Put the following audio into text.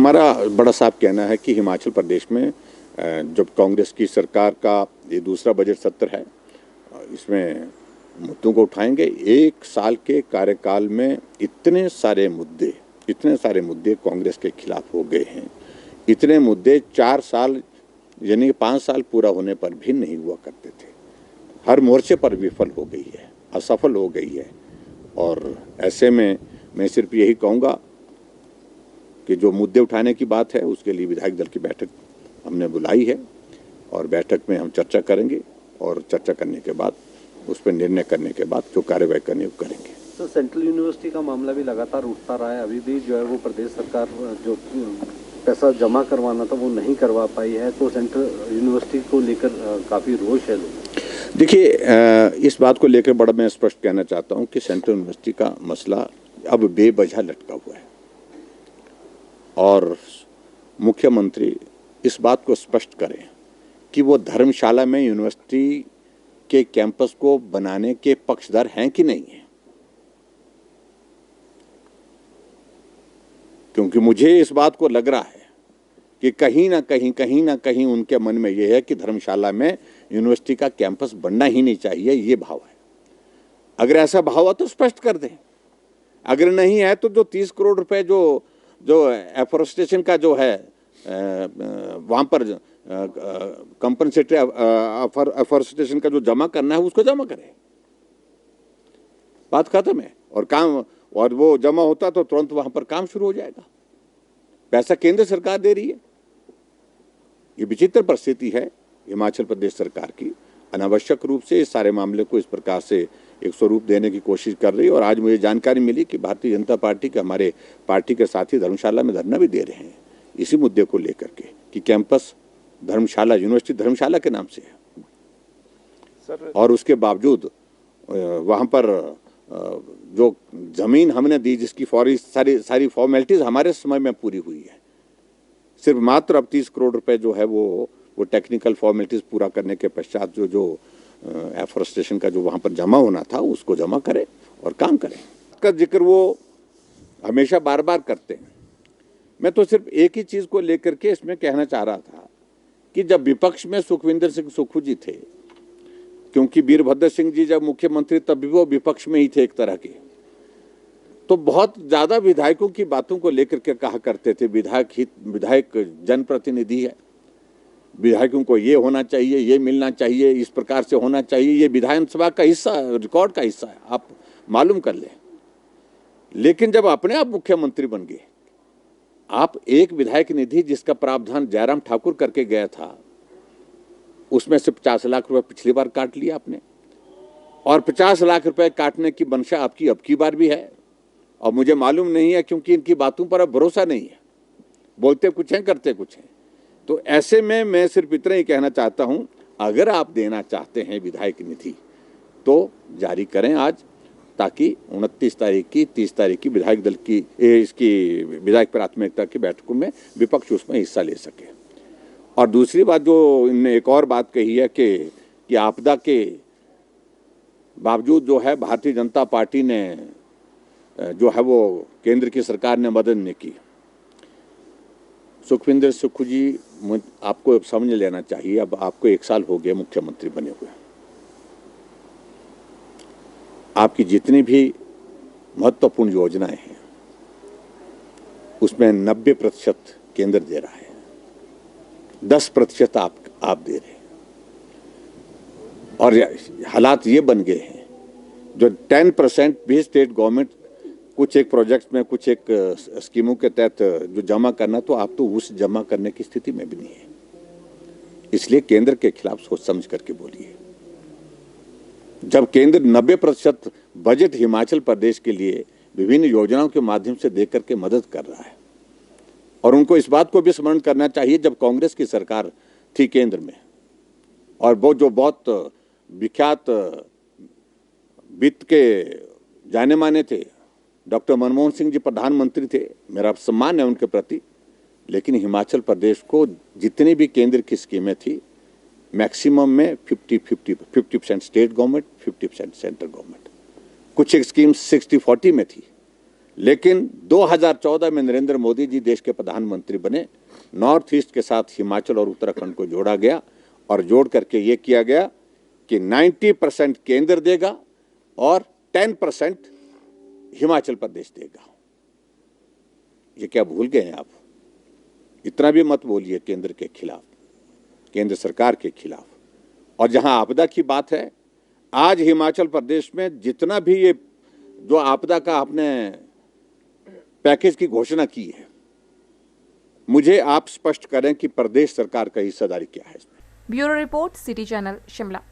हमारा बड़ा साफ कहना है कि हिमाचल प्रदेश में जब कांग्रेस की सरकार का ये दूसरा बजट सत्र है, इसमें मुद्दों को उठाएंगे। एक साल के कार्यकाल में इतने सारे मुद्दे कांग्रेस के खिलाफ हो गए हैं। इतने मुद्दे 4 साल यानी 5 साल पूरा होने पर भी नहीं हुआ करते थे। हर मोर्चे पर विफल हो गई है, असफल हो गई है। और ऐसे में मैं सिर्फ यही कहूँगा कि जो मुद्दे उठाने की बात है उसके लिए विधायक दल की बैठक हमने बुलाई है और बैठक में हम चर्चा करेंगे और चर्चा करने के बाद उस पर निर्णय करने के बाद जो कार्यवाही करनी वो करेंगे। तो सेंट्रल यूनिवर्सिटी का मामला भी लगातार उठता रहा है। अभी भी जो है वो प्रदेश सरकार जो पैसा जमा करवाना था वो नहीं करवा पाई है, तो सेंट्रल यूनिवर्सिटी को लेकर काफ़ी रोष है लोग। देखिए, इस बात को लेकर बड़ा मैं स्पष्ट कहना चाहता हूँ कि सेंट्रल यूनिवर्सिटी का मसला अब बेवजह लटका हुआ है और मुख्यमंत्री इस बात को स्पष्ट करें कि वो धर्मशाला में यूनिवर्सिटी के कैंपस को बनाने के पक्षधर हैं कि नहीं है। क्योंकि मुझे इस बात को लग रहा है कि कहीं ना कहीं उनके मन में यह है कि धर्मशाला में यूनिवर्सिटी का कैंपस बनना ही नहीं चाहिए, ये भाव है। अगर ऐसा भाव है तो स्पष्ट कर दें। अगर नहीं है तो जो 30 करोड़ रुपए जो एफोरेस्टेशन का जो है वहाँ पर कंपनसेटरी एफोरेस्टेशन का जो जमा करना है उसको जमा करें, बात खत्म है। और काम और वो जमा होता तो तुरंत वहाँ पर काम शुरू हो जाएगा। पैसा केंद्र सरकार दे रही है। ये विचित्र परिस्थिति है हिमाचल प्रदेश सरकार की। अनावश्यक रूप से इस सारे मामले को इस प्रकार से एक स्वरूप देने की कोशिश कर रही है। और आज मुझे जानकारी मिली कि भारतीय जनता पार्टी के हमारे पार्टी के साथी धर्मशाला में धरना भी दे रहे हैं इसी मुद्दे को लेकर के कि कैंपस धर्मशाला यूनिवर्सिटी धर्मशाला के नाम से है सर। और उसके बावजूद वहाँ पर जो जमीन हमने दी जिसकी सारी फॉर्मेलिटीज हमारे समय में पूरी हुई है, सिर्फ मात्र अब 30 करोड़ रुपए जो है वो टेक्निकल फॉर्मेलिटीज पूरा करने के पश्चात जो एफोरेस्टेशन का जो वहाँ पर जमा होना था उसको जमा करें और काम करें। का जिक्र वो हमेशा बार बार करते हैं। मैं तो सिर्फ एक ही चीज़ को लेकर के इसमें कहना चाह रहा था कि जब विपक्ष में सुखविंदर सिंह सुक्खू जी थे, क्योंकि वीरभद्र सिंह जी जब मुख्यमंत्री तब भी वो विपक्ष में ही थे एक तरह के, तो बहुत ज़्यादा विधायकों की बातों को लेकर के कहा करते थे विधायक जनप्रतिनिधि है, विधायकों को ये होना चाहिए, ये मिलना चाहिए, इस प्रकार से होना चाहिए, ये विधानसभा का हिस्सा, रिकॉर्ड का हिस्सा है, आप मालूम कर लें। लेकिन जब अपने आप मुख्यमंत्री बन गए, आप एक विधायक निधि जिसका प्रावधान जयराम ठाकुर करके गया था उसमें से 50 लाख रुपए पिछली बार काट लिया आपने, और 50 लाख रुपए काटने की मंशा आपकी अब की बार भी है। और मुझे मालूम नहीं है क्योंकि इनकी बातों पर अब भरोसा नहीं है, बोलते कुछ हैं करते कुछ हैं। तो ऐसे में मैं सिर्फ इतना ही कहना चाहता हूं, अगर आप देना चाहते हैं विधायक निधि तो जारी करें आज, ताकि 29 तारीख की 30 तारीख की विधायक दल की इसकी विधायक प्राथमिकता की बैठकों में विपक्ष उसमें हिस्सा ले सके। और दूसरी बात जो इनने एक और बात कही है कि आपदा के बावजूद जो है भारतीय जनता पार्टी ने जो है वो केंद्र की सरकार ने मदद नहीं की। सुखविंदर सुक्खू जी, आपको समझ लेना चाहिए, अब आपको 1 साल हो गया मुख्यमंत्री बने हुए। आपकी जितनी भी महत्वपूर्ण योजनाएं हैं उसमें 90% केंद्र दे रहा है, 10% आप दे रहे हैं। और हालात ये बन गए हैं जो 10% भी स्टेट गवर्नमेंट कुछ एक प्रोजेक्ट में कुछ एक स्कीमों के तहत जो जमा करना, तो आप तो उस जमा करने की स्थिति में भी नहीं है। इसलिए केंद्र के खिलाफ सोच समझ करके बोलिए। जब केंद्र 90% बजट हिमाचल प्रदेश के लिए विभिन्न योजनाओं के माध्यम से देकर के मदद कर रहा है, और उनको इस बात को भी स्मरण करना चाहिए जब कांग्रेस की सरकार थी केंद्र में और वो जो बहुत विख्यात वित्त के जाने माने थे डॉक्टर मनमोहन सिंह जी प्रधानमंत्री थे, मेरा सम्मान है उनके प्रति। लेकिन हिमाचल प्रदेश को जितनी भी केंद्र की स्कीमें थी मैक्सिमम में 50% स्टेट गवर्नमेंट, 50% सेंट्रल गवर्नमेंट। कुछ एक स्कीम 60-40 में थी, लेकिन 2014 में नरेंद्र मोदी जी देश के प्रधानमंत्री बने, नॉर्थ ईस्ट के साथ हिमाचल और उत्तराखंड को जोड़ा गया और जोड़ करके ये किया गया कि 90% केंद्र देगा और 10% हिमाचल प्रदेश देगा। ये क्या भूल गए हैं आप? इतना भी मत बोलिए केंद्र के खिलाफ, केंद्र सरकार के खिलाफ। और जहां आपदा की बात है, आज हिमाचल प्रदेश में जितना भी ये जो आपदा का आपने पैकेज की घोषणा की है, मुझे आप स्पष्ट करें कि प्रदेश सरकार का हिस्सेदारी क्या है इसमें। Bureau report, city channel, Shimla.